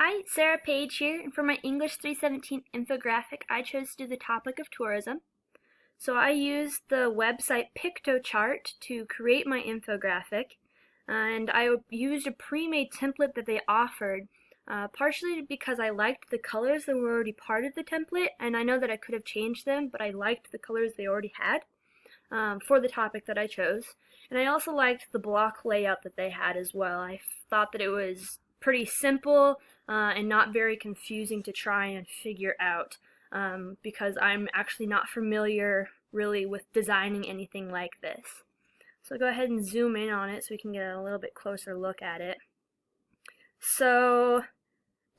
Hi, Sarah Page here, and for my English 317 infographic, I chose to do the topic of tourism. So I used the website PictoChart to create my infographic, and I used a pre-made template that they offered, partially because I liked the colors that were already part of the template, and I know that I could have changed them, but I liked the colors they already had for the topic that I chose. And I also liked the block layout that they had as well. I thought that it was pretty simple and not very confusing to try and figure out because I'm actually not familiar really with designing anything like this. So I'll go ahead and zoom in on it so we can get a little bit closer look at it. So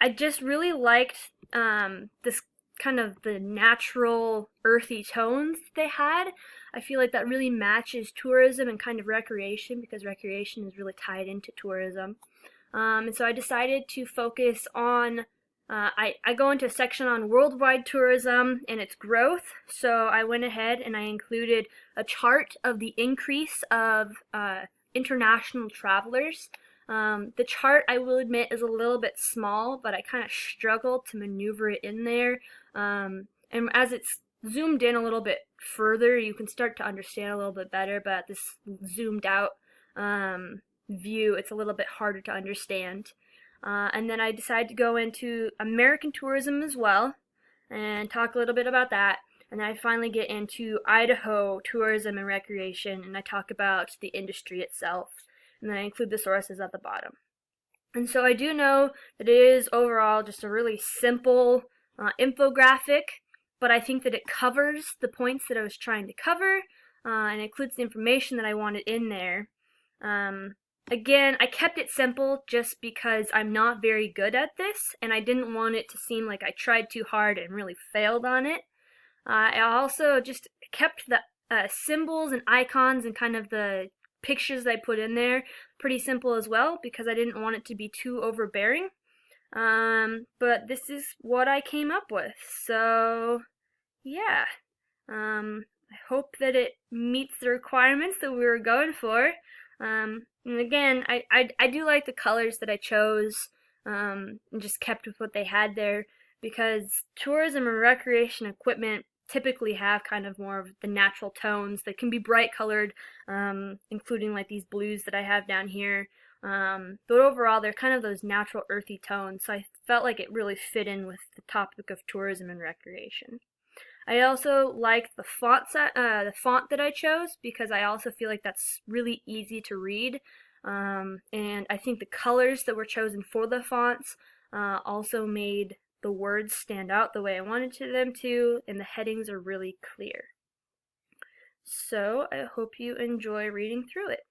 I just really liked this kind of the natural earthy tones they had. I feel like that really matches tourism and kind of recreation, because recreation is really tied into tourism. And so I decided to focus on, I go into a section on worldwide tourism and its growth. So I went ahead and I included a chart of the increase of international travelers. The chart, I will admit, is a little bit small, but I kind of struggled to maneuver it in there. And as it's zoomed in a little bit further, you can start to understand a little bit better, but at this zoomed out view, it's a little bit harder to understand. And then I decided to go into American tourism as well and talk a little bit about that. And then I finally get into Idaho tourism and recreation, and I talk about the industry itself. And then I include the sources at the bottom. And so I do know that it is overall just a really simple infographic, but I think that it covers the points that I was trying to cover and includes the information that I wanted in there. Again, I kept it simple just because I'm not very good at this, and I didn't want it to seem like I tried too hard and really failed on it. I also just kept the symbols and icons and kind of the pictures that I put in there pretty simple as well, because I didn't want it to be too overbearing. But this is what I came up with. So, yeah. I hope that it meets the requirements that we were going for. And again, I do like the colors that I chose and just kept with what they had there, because tourism and recreation equipment typically have kind of more of the natural tones that can be bright colored, including like these blues that I have down here. But overall, they're kind of those natural earthy tones, so I felt like it really fit in with the topic of tourism and recreation. I also like the font that I chose, because I also feel like that's really easy to read. And I think the colors that were chosen for the fonts also made the words stand out the way I wanted them to, and the headings are really clear. So I hope you enjoy reading through it.